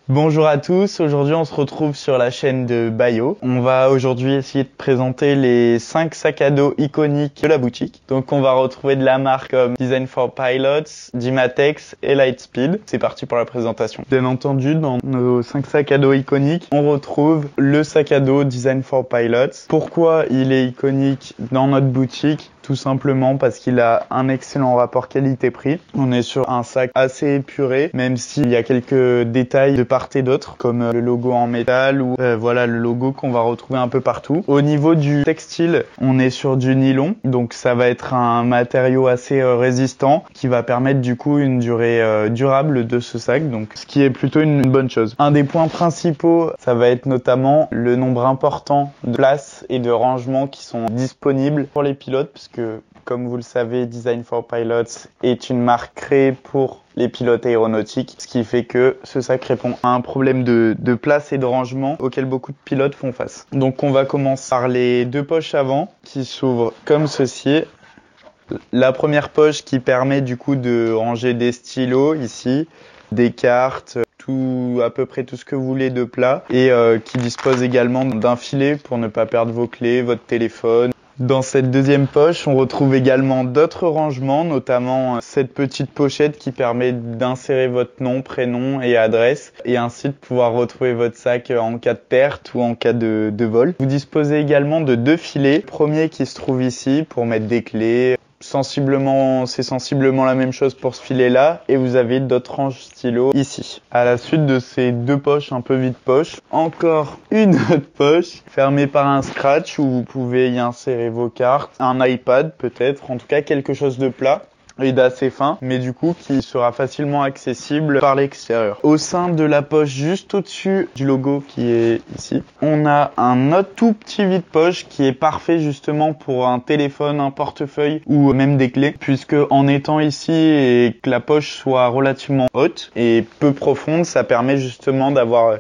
Bonjour à tous, aujourd'hui on se retrouve sur la chaîne de Bayo. On va aujourd'hui essayer de présenter les 5 sacs à dos iconiques de la boutique. Donc on va retrouver de la marque comme Design for Pilots, Dymatics et Lightspeed. C'est parti pour la présentation. Bien entendu, dans nos 5 sacs à dos iconiques, on retrouve le sac à dos Design for Pilots. Pourquoi il est iconique dans notre boutique ? Tout simplement parce qu'il a un excellent rapport qualité-prix. On est sur un sac assez épuré, même s'il y a quelques détails de part et d'autre, comme le logo en métal ou voilà le logo qu'on va retrouver un peu partout. Au niveau du textile, on est sur du nylon, donc ça va être un matériau assez résistant qui va permettre du coup une durée durable de ce sac, donc ce qui est plutôt une bonne chose. Un des points principaux, ça va être notamment le nombre important de places et de rangements qui sont disponibles pour les pilotes, puisque comme vous le savez, Design for Pilots est une marque créée pour les pilotes aéronautiques, ce qui fait que ce sac répond à un problème de place et de rangement auquel beaucoup de pilotes font face. Donc on va commencer par les deux poches avant qui s'ouvrent comme ceci. La première poche qui permet du coup de ranger des stylos ici, des cartes, à peu près tout ce que vous voulez de plat et qui dispose également d'un filet pour ne pas perdre vos clés, votre téléphone. Dans cette deuxième poche, on retrouve également d'autres rangements, notamment cette petite pochette qui permet d'insérer votre nom, prénom et adresse et ainsi de pouvoir retrouver votre sac en cas de perte ou en cas de vol. Vous disposez également de deux filets. Le premier qui se trouve ici pour mettre des clés. C'est sensiblement la même chose pour ce filet-là et vous avez d'autres ranges stylos ici. À la suite de ces deux poches un peu vide-poche, encore une autre poche fermée par un scratch où vous pouvez y insérer vos cartes, un iPad peut-être, en tout cas quelque chose de plat et d'assez fin, mais du coup qui sera facilement accessible par l'extérieur. Au sein de la poche juste au-dessus du logo qui est ici, on a un autre tout petit vide-poche qui est parfait justement pour un téléphone, un portefeuille ou même des clés, puisque en étant ici et que la poche soit relativement haute et peu profonde, ça permet justement d'avoir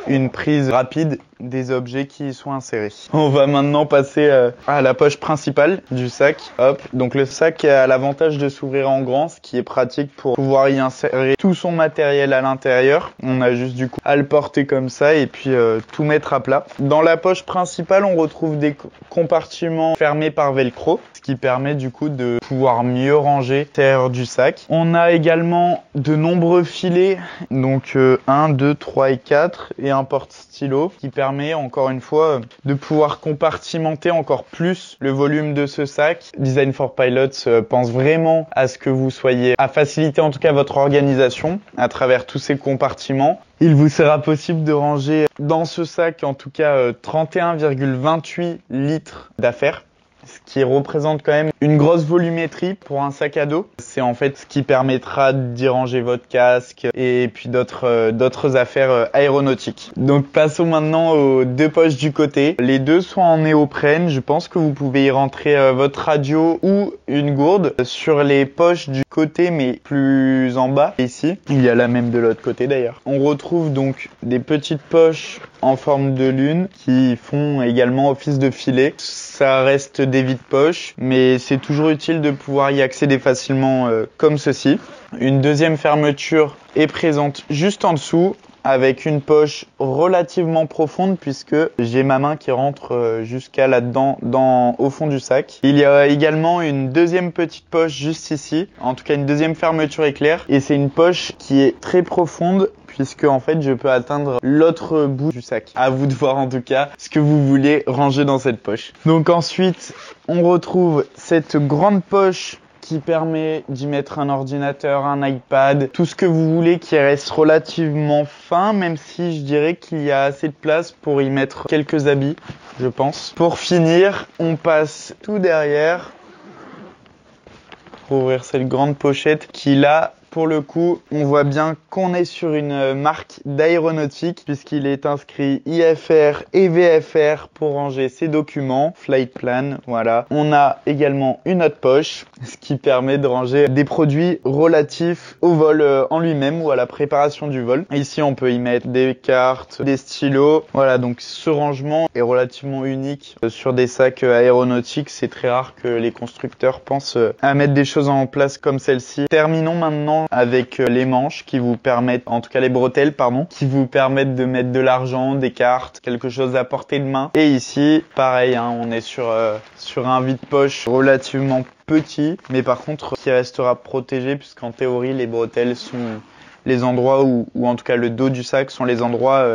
une prise rapide des objets qui y sont insérés. On va maintenant passer à la poche principale du sac. Hop. Donc le sac a l'avantage de s'ouvrir en grand, ce qui est pratique pour pouvoir y insérer tout son matériel à l'intérieur. On a juste du coup à le porter comme ça et puis tout mettre à plat. Dans la poche principale, on retrouve des compartiments fermés par velcro, ce qui permet du coup de pouvoir mieux ranger l'intérieur du sac. On a également de nombreux filets, donc 1, 2, 3 et 4 et un porte-stylo qui permet encore une fois de pouvoir compartimenter encore plus le volume de ce sac. Design for Pilots pense vraiment à ce que vous soyez, à faciliter en tout cas votre organisation à travers tous ces compartiments. Il vous sera possible de ranger dans ce sac en tout cas 31,28 litres d'affaires, ce qui représente quand même une grosse volumétrie pour un sac à dos. C'est en fait ce qui permettra d'y ranger votre casque et puis d'autres affaires aéronautiques. Donc passons maintenant aux deux poches du côté. Les deux sont en néoprène. Je pense que vous pouvez y rentrer votre radio ou une gourde. Sur les poches du côté mais plus en bas, ici, il y a la même de l'autre côté d'ailleurs. On retrouve donc des petites poches en forme de lune qui font également office de filet. Ça reste des vides-poches, mais c'est toujours utile de pouvoir y accéder facilement comme ceci. Une deuxième fermeture est présente juste en dessous, avec une poche relativement profonde puisque j'ai ma main qui rentre jusqu'à là-dedans, au fond du sac. Il y a également une deuxième petite poche juste ici, en tout cas une deuxième fermeture éclair, et c'est une poche qui est très profonde puisque en fait je peux atteindre l'autre bout du sac. À vous de voir en tout cas ce que vous voulez ranger dans cette poche. Donc ensuite, on retrouve cette grande poche qui permet d'y mettre un ordinateur, un iPad, tout ce que vous voulez qui reste relativement fin, même si je dirais qu'il y a assez de place pour y mettre quelques habits, je pense. Pour finir, on passe tout derrière pour ouvrir cette grande pochette qui là, pour le coup, on voit bien qu'on est sur une marque d'aéronautique puisqu'il est inscrit IFR et VFR pour ranger ses documents, flight plan, voilà. On a également une autre poche, ce qui permet de ranger des produits relatifs au vol en lui-même ou à la préparation du vol. Ici, on peut y mettre des cartes, des stylos. Voilà, donc ce rangement est relativement unique sur des sacs aéronautiques. C'est très rare que les constructeurs pensent à mettre des choses en place comme celle-ci. Terminons maintenant avec les manches qui vous permettent, en tout cas les bretelles, pardon, qui vous permettent de mettre de l'argent, des cartes, quelque chose à portée de main. Et ici, pareil, hein, on est sur un vide-poche relativement petit, mais par contre qui restera protégé puisqu'en théorie les bretelles sont les endroits ou en tout cas le dos du sac sont les endroits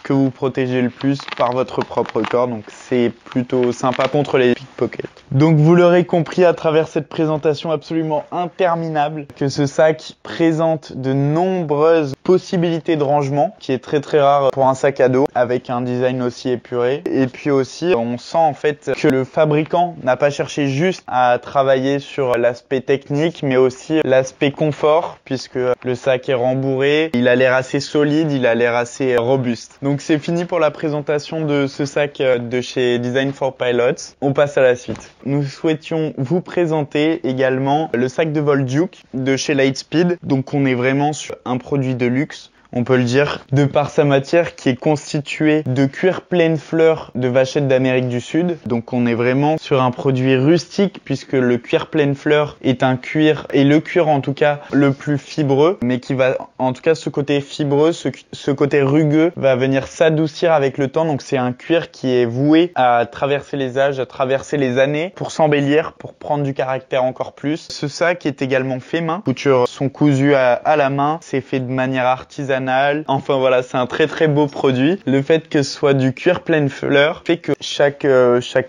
que vous protégez le plus par votre propre corps, donc c'est plutôt sympa contre les pickpockets. Donc vous l'aurez compris à travers cette présentation absolument interminable que ce sac présente de nombreuses possibilités de rangement, qui est très rare pour un sac à dos avec un design aussi épuré. Et puis aussi on sent en fait que le fabricant n'a pas cherché juste à travailler sur l'aspect technique mais aussi l'aspect confort, puisque le sac est rembourré, il a l'air assez solide, il a l'air assez robuste. Donc c'est fini pour la présentation de ce sac de chez Design for Pilots. On passe à la suite. Nous souhaitions vous présenter également le sac de vol Duke de chez Lightspeed. Donc on est vraiment sur un produit de luxe, on peut le dire, de par sa matière qui est constituée de cuir pleine fleur de vachette d'Amérique du Sud. Donc on est vraiment sur un produit rustique puisque le cuir pleine fleur est un cuir, et le cuir en tout cas le plus fibreux, mais qui va, en tout cas ce côté fibreux, ce côté rugueux va venir s'adoucir avec le temps. Donc c'est un cuir qui est voué à traverser les âges, à traverser les années pour s'embellir, pour prendre du caractère encore plus. Ce sac est également fait main, les coutures sont cousues à la main, c'est fait de manière artisanale. Enfin voilà, c'est un très beau produit. Le fait que ce soit du cuir pleine fleur fait que chaque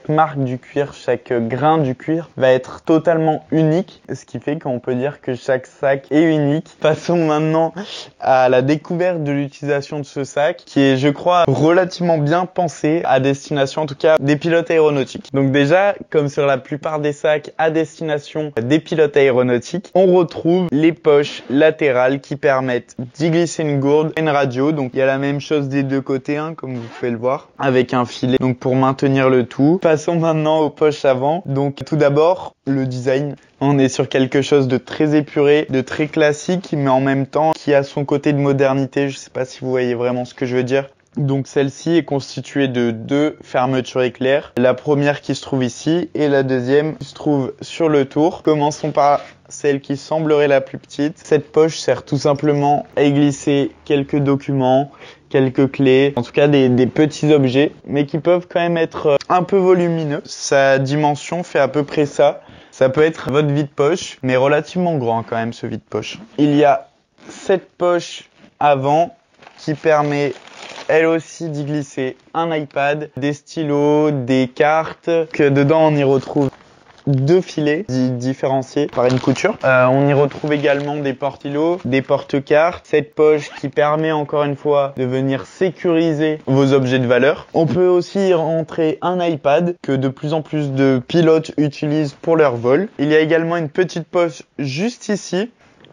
marque du cuir, chaque grain du cuir va être totalement unique, ce qui fait qu'on peut dire que chaque sac est unique. Passons maintenant à la découverte de l'utilisation de ce sac qui est, je crois, relativement bien pensé à destination, en tout cas, des pilotes aéronautiques. Donc déjà, comme sur la plupart des sacs à destination des pilotes aéronautiques, on retrouve les poches latérales qui permettent d'y glisser une gourde, une radio. Donc il y a la même chose des deux côtés, hein, comme vous pouvez le voir, avec un filet donc pour maintenir le tout. Passons maintenant aux poches avant. Donc tout d'abord, le design. On est sur quelque chose de très épuré, de très classique, mais en même temps qui a son côté de modernité. Je sais pas si vous voyez vraiment ce que je veux dire. Donc celle-ci est constituée de deux fermetures éclairs. La première qui se trouve ici et la deuxième qui se trouve sur le tour. Commençons par celle qui semblerait la plus petite. Cette poche sert tout simplement à y glisser quelques documents, quelques clés, en tout cas des petits objets, mais qui peuvent quand même être un peu volumineux. Sa dimension fait à peu près ça. Ça peut être votre vide-poche, mais relativement grand quand même ce vide-poche. Il y a cette poche avant qui permet elle aussi d'y glisser un iPad, des stylos, des cartes, que dedans on y retrouve deux filets différenciés par une couture. On y retrouve également des porte-îlots, des porte-cartes, cette poche qui permet encore une fois de venir sécuriser vos objets de valeur. On peut aussi y rentrer un iPad que de plus en plus de pilotes utilisent pour leur vol. Il y a également une petite poche juste ici.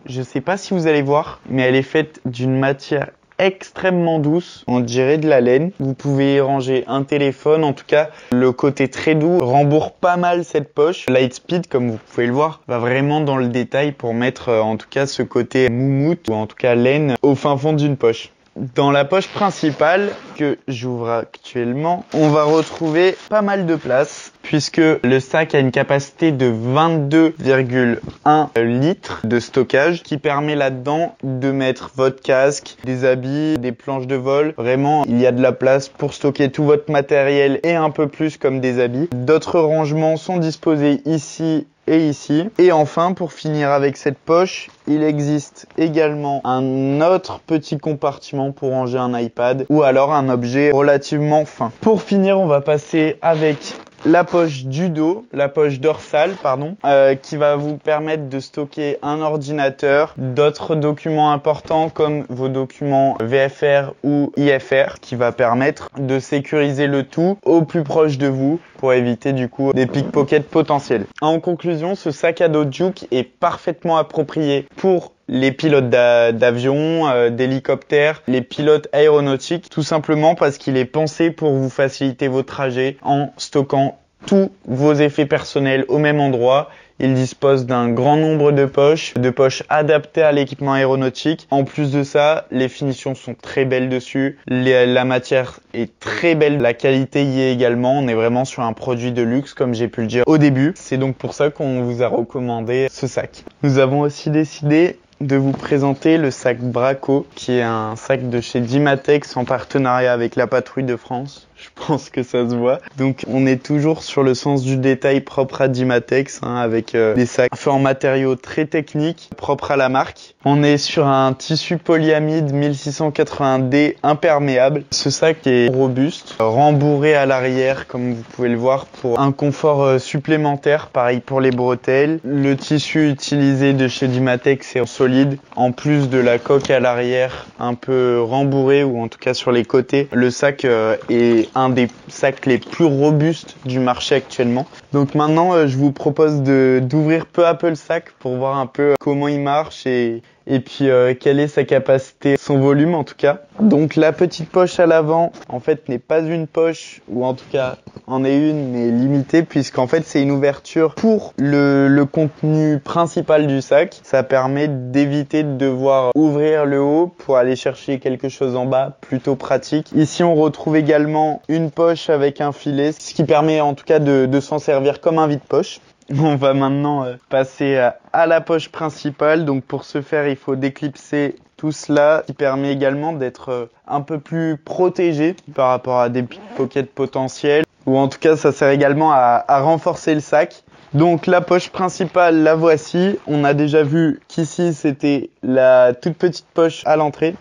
Je sais pas si vous allez voir, mais elle est faite d'une matière extrêmement douce, on dirait de la laine. Vous pouvez y ranger un téléphone, en tout cas le côté très doux rembourre pas mal cette poche. Lightspeed, comme vous pouvez le voir, va vraiment dans le détail pour mettre en tout cas ce côté moumoute ou en tout cas laine au fin fond d'une poche. Dans la poche principale que j'ouvre actuellement, on va retrouver pas mal de place puisque le sac a une capacité de 22,1 litres de stockage qui permet là-dedans de mettre votre casque, des habits, des planches de vol. Vraiment, il y a de la place pour stocker tout votre matériel et un peu plus comme des habits. D'autres rangements sont disposés ici et ici. Et enfin, pour finir avec cette poche, il existe également un autre petit compartiment pour ranger un iPad ou alors un objet relativement fin. Pour finir, on va passer avec la poche du dos, la poche dorsale, pardon, qui va vous permettre de stocker un ordinateur, d'autres documents importants comme vos documents VFR ou IFR, qui va permettre de sécuriser le tout au plus proche de vous pour éviter du coup des pickpockets potentiels. En conclusion, ce sac à dos Duke est parfaitement approprié pour les pilotes d'avion, d'hélicoptères, les pilotes aéronautiques, tout simplement parce qu'il est pensé pour vous faciliter vos trajets en stockant tous vos effets personnels au même endroit. Il dispose d'un grand nombre de poches adaptées à l'équipement aéronautique. En plus de ça, les finitions sont très belles dessus. La matière est très belle. La qualité y est également. On est vraiment sur un produit de luxe, comme j'ai pu le dire au début. C'est donc pour ça qu'on vous a recommandé ce sac. Nous avons aussi décidé de vous présenter le sac Braco, qui est un sac de chez Dimatex en partenariat avec la Patrouille de France. Je pense que ça se voit. Donc on est toujours sur le sens du détail propre à Dimatex, avec des sacs faits en matériaux très techniques, propres à la marque. On est sur un tissu polyamide 1680D imperméable. Ce sac est robuste, rembourré à l'arrière comme vous pouvez le voir pour un confort supplémentaire, pareil pour les bretelles. Le tissu utilisé de chez Dimatex est solide, en plus de la coque à l'arrière un peu rembourrée ou en tout cas sur les côtés. Le sac est un des sacs les plus robustes du marché actuellement. Donc maintenant je vous propose d'ouvrir peu à peu le sac pour voir un peu comment il marche et puis quelle est sa capacité, son volume en tout cas. Donc la petite poche à l'avant en fait n'est pas une poche, ou en tout cas en est une mais limitée, puisqu'en fait c'est une ouverture pour le contenu principal du sac. Ça permet d'éviter de devoir ouvrir le haut pour aller chercher quelque chose en bas, plutôt pratique. Ici on retrouve également une poche avec un filet, ce qui permet en tout cas de s'en servir comme un vide-poche. On va maintenant passer à la poche principale. Donc pour ce faire, il faut déclipser tout cela, qui permet également d'être un peu plus protégé par rapport à des pickpockets potentiels, ou en tout cas ça sert également à renforcer le sac. Donc la poche principale, la voici. On a déjà vu qu'ici c'était la toute petite poche à l'entrée,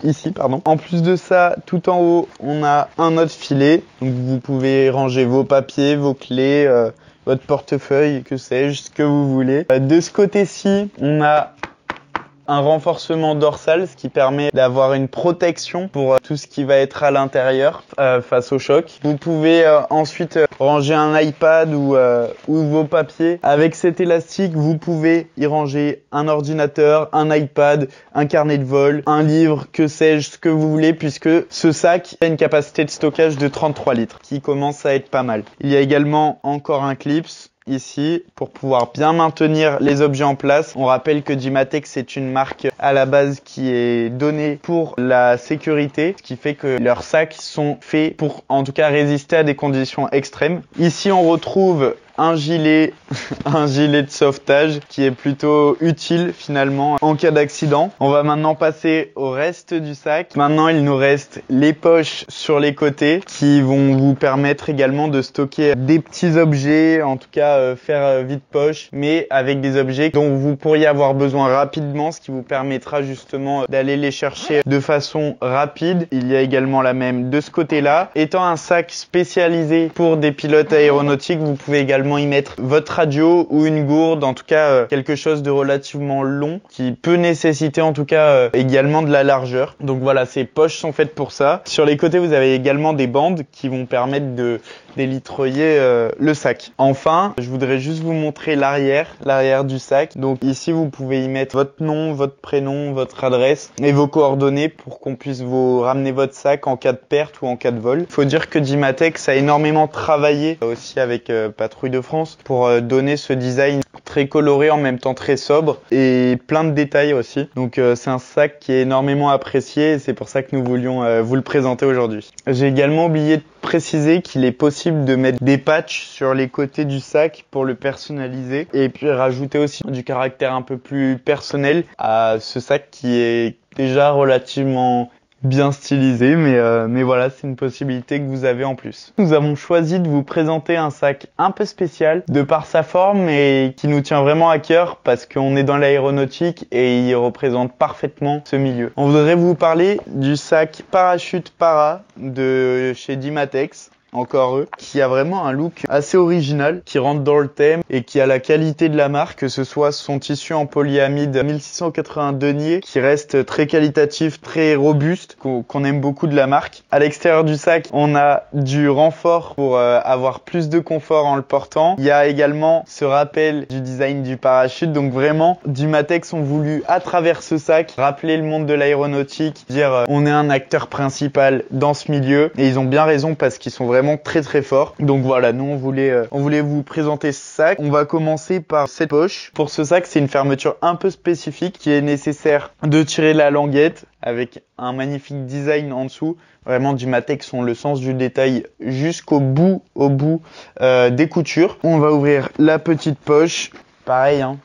ici pardon. En plus de ça, tout en haut, on a un autre filet. Donc vous pouvez ranger vos papiers, vos clés, votre portefeuille, que sais-je, ce que vous voulez. De ce côté-ci, on a un renforcement dorsal, ce qui permet d'avoir une protection pour tout ce qui va être à l'intérieur face au choc. Vous pouvez ensuite ranger un iPad ou vos papiers. Avec cet élastique, vous pouvez y ranger un ordinateur, un iPad, un carnet de vol, un livre, que sais-je, ce que vous voulez, puisque ce sac a une capacité de stockage de 33 litres, qui commence à être pas mal. Il y a également encore un clips ici pour pouvoir bien maintenir les objets en place. On rappelle que Dimatex est une marque à la base qui est donnée pour la sécurité, ce qui fait que leurs sacs sont faits pour en tout cas résister à des conditions extrêmes. Ici on retrouve un gilet de sauvetage qui est plutôt utile finalement en cas d'accident. On va maintenant passer au reste du sac. Maintenant il nous reste les poches sur les côtés qui vont vous permettre également de stocker des petits objets, en tout cas faire vide poche, mais avec des objets dont vous pourriez avoir besoin rapidement, ce qui vous permettra justement d'aller les chercher de façon rapide. Il y a également la même de ce côté-là. Étant un sac spécialisé pour des pilotes aéronautiques, vous pouvez également y mettre votre radio ou une gourde, en tout cas quelque chose de relativement long qui peut nécessiter en tout cas également de la largeur. Donc voilà, ces poches sont faites pour ça. Sur les côtés, vous avez également des bandes qui vont permettre de d'élitroyer le sac. Enfin, je voudrais juste vous montrer l'arrière du sac. Donc ici, vous pouvez y mettre votre nom, votre prénom, votre adresse et vos coordonnées pour qu'on puisse vous ramener votre sac en cas de perte ou en cas de vol. Il faut dire que Dimatex a énormément travaillé aussi avec Patrouille de France pour donner ce design très coloré, en même temps très sobre et plein de détails aussi. Donc c'est un sac qui est énormément apprécié et c'est pour ça que nous voulions vous le présenter aujourd'hui. J'ai également oublié de préciser qu'il est possible de mettre des patchs sur les côtés du sac pour le personnaliser et puis rajouter aussi du caractère un peu plus personnel à ce sac qui est déjà relativement bien stylisé, mais voilà, c'est une possibilité que vous avez en plus. Nous avons choisi de vous présenter un sac un peu spécial de par sa forme et qui nous tient vraiment à cœur parce qu'on est dans l'aéronautique et il représente parfaitement ce milieu. On voudrait vous parler du sac Parachute Para de chez Dimatex. Encore eux, qui a vraiment un look assez original, qui rentre dans le thème et qui a la qualité de la marque, que ce soit son tissu en polyamide 1680 denier, qui reste très qualitatif, très robuste, qu'on aime beaucoup de la marque. À l'extérieur du sac, on a du renfort pour avoir plus de confort en le portant. Il y a également ce rappel du design du parachute, donc vraiment, Dimatex ont voulu, à travers ce sac, rappeler le monde de l'aéronautique, dire on est un acteur principal dans ce milieu, et ils ont bien raison parce qu'ils sont vraiment très très fort. Donc voilà, nous on voulait vous présenter ce sac. On va commencer par cette poche. Pour ce sac, c'est une fermeture un peu spécifique qui est nécessaire de tirer la languette avec un magnifique design en dessous. Vraiment, Dimatex ont le sens du détail jusqu'au bout, des coutures. On va ouvrir la petite poche. Pareil, hein.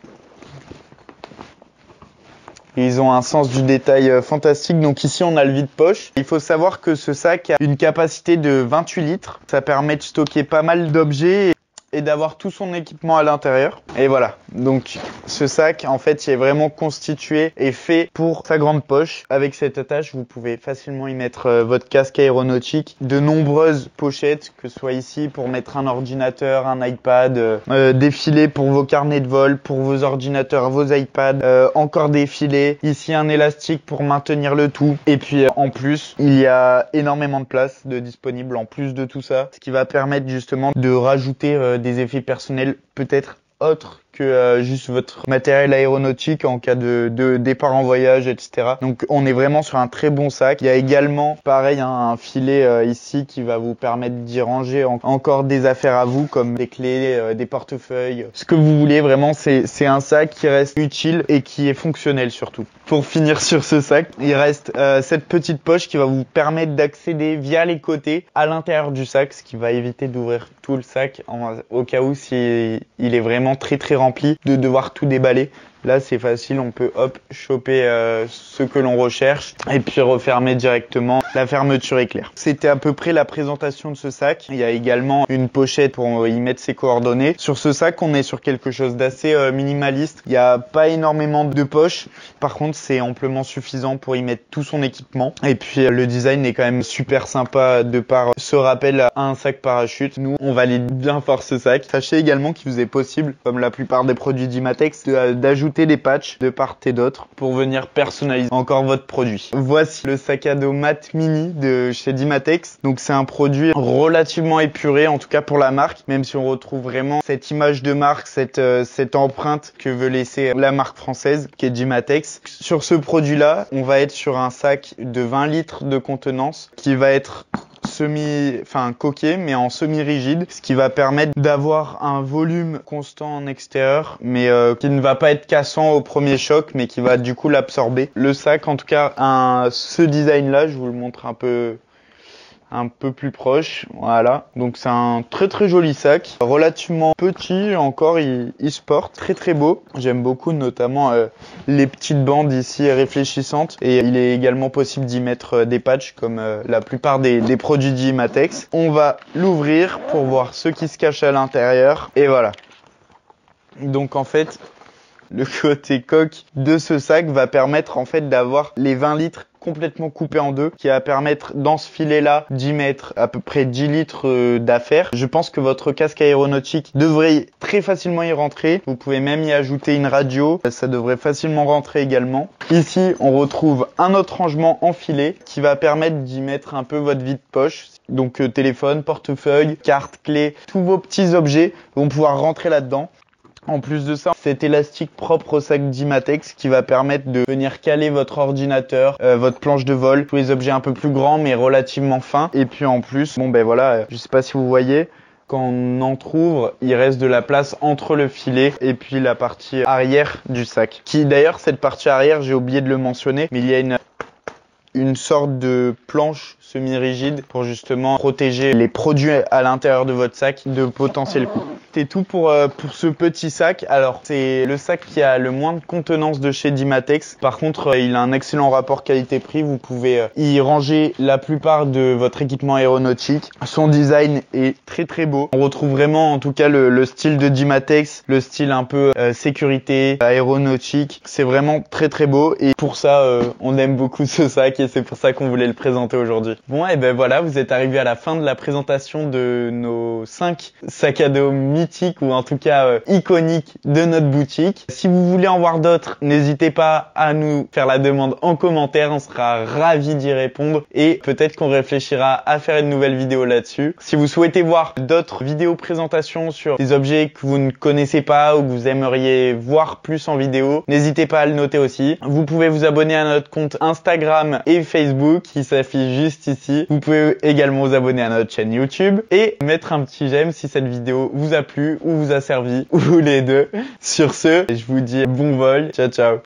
Ils ont un sens du détail fantastique. Donc ici, on a le vide-poche. Il faut savoir que ce sac a une capacité de 28 litres. Ça permet de stocker pas mal d'objets et d'avoir tout son équipement à l'intérieur. Et voilà, donc ce sac en fait il est vraiment constitué et fait pour sa grande poche. Avec cette attache vous pouvez facilement y mettre votre casque aéronautique, de nombreuses pochettes, que ce soit ici pour mettre un ordinateur, un iPad, des filets pour vos carnets de vol, pour vos ordinateurs, vos iPads, encore des filets, ici un élastique pour maintenir le tout. Et puis en plus il y a énormément de place de disponible en plus de tout ça, ce qui va permettre justement de rajouter des effets personnels peut-être autres que juste votre matériel aéronautique en cas de départ en voyage, etc. Donc on est vraiment sur un très bon sac. Il y a également pareil un filet ici qui va vous permettre d'y ranger encore des affaires à vous, comme des clés, des portefeuilles, ce que vous voulez. Vraiment c'est un sac qui reste utile et qui est fonctionnel surtout. Pour finir sur ce sac, il reste cette petite poche qui va vous permettre d'accéder via les côtés à l'intérieur du sac, ce qui va éviter d'ouvrir tout le sac au cas où si il est vraiment très rempli, de devoir tout déballer. Là c'est facile, on peut hop choper ce que l'on recherche et puis refermer directement. La fermeture est claire. C'était à peu près la présentation de ce sac. Il y a également une pochette pour y mettre ses coordonnées. Sur ce sac on est sur quelque chose d'assez minimaliste. Il n'y a pas énormément de poches. Par contre c'est amplement suffisant pour y mettre tout son équipement. Et puis le design est quand même super sympa de par ce rappel à un sac parachute. Nous on valide bien fort ce sac. Sachez également qu'il vous est possible, comme la plupart des produits Dimatex, d'ajouter des patchs de part et d'autre pour venir personnaliser encore votre produit. Voici le sac à dos mat mini de chez Dimatex. Donc c'est un produit relativement épuré, en tout cas pour la marque, même si on retrouve vraiment cette image de marque, cette empreinte que veut laisser la marque française qui est Dimatex. Sur ce produit-là, on va être sur un sac de 20 litres de contenance qui va être coquet mais en semi-rigide, ce qui va permettre d'avoir un volume constant en extérieur mais qui ne va pas être cassant au premier choc mais qui va du coup l'absorber. Le sac en tout cas ce design là, je vous le montre un peu plus proche, voilà. Donc c'est un très joli sac, relativement petit encore, il se porte très beau. J'aime beaucoup notamment les petites bandes ici réfléchissantes, et il est également possible d'y mettre des patchs comme la plupart des produits Dimatex. On va l'ouvrir pour voir ce qui se cache à l'intérieur et voilà. Donc en fait le côté coque de ce sac va permettre en fait d'avoir les 20 litres complètement coupé en deux, qui va permettre dans ce filet là d'y mettre à peu près 10 litres d'affaires. Je pense que votre casque aéronautique devrait très facilement y rentrer. Vous pouvez même y ajouter une radio, ça devrait facilement rentrer également. Ici on retrouve un autre rangement en filet qui va permettre d'y mettre un peu votre vide-poche. Donc téléphone, portefeuille, carte, clé, tous vos petits objets vont pouvoir rentrer là-dedans. En plus de ça, cet élastique propre au sac Dimatex qui va permettre de venir caler votre ordinateur, votre planche de vol, tous les objets un peu plus grands mais relativement fins. Et puis en plus, bon ben voilà, je sais pas si vous voyez, quand on entrouvre, il reste de la place entre le filet et puis la partie arrière du sac. Qui d'ailleurs, cette partie arrière, j'ai oublié de le mentionner, mais il y a une sorte de planche semi-rigide pour justement protéger les produits à l'intérieur de votre sac de potentiels coups. C'est tout pour ce petit sac. Alors c'est le sac qui a le moins de contenance de chez Dimatex. Par contre il a un excellent rapport qualité-prix. Vous pouvez y ranger la plupart de votre équipement aéronautique. Son design est très beau. On retrouve vraiment en tout cas le style de Dimatex, le style un peu sécurité aéronautique. C'est vraiment très beau et pour ça on aime beaucoup ce sac et c'est pour ça qu'on voulait le présenter aujourd'hui. Bon et ben voilà, vous êtes arrivé à la fin de la présentation de nos 5 sacs à dos mythiques ou en tout cas iconiques de notre boutique. Si vous voulez en voir d'autres, n'hésitez pas à nous faire la demande en commentaire, on sera ravis d'y répondre et peut-être qu'on réfléchira à faire une nouvelle vidéo là-dessus. Si vous souhaitez voir d'autres vidéos présentations sur des objets que vous ne connaissez pas ou que vous aimeriez voir plus en vidéo, n'hésitez pas à le noter aussi. Vous pouvez vous abonner à notre compte Instagram et Facebook qui s'affiche juste ici. Vous pouvez également vous abonner à notre chaîne YouTube et mettre un petit j'aime si cette vidéo vous a plu ou vous a servi ou les deux. Sur ce, je vous dis bon vol. Ciao.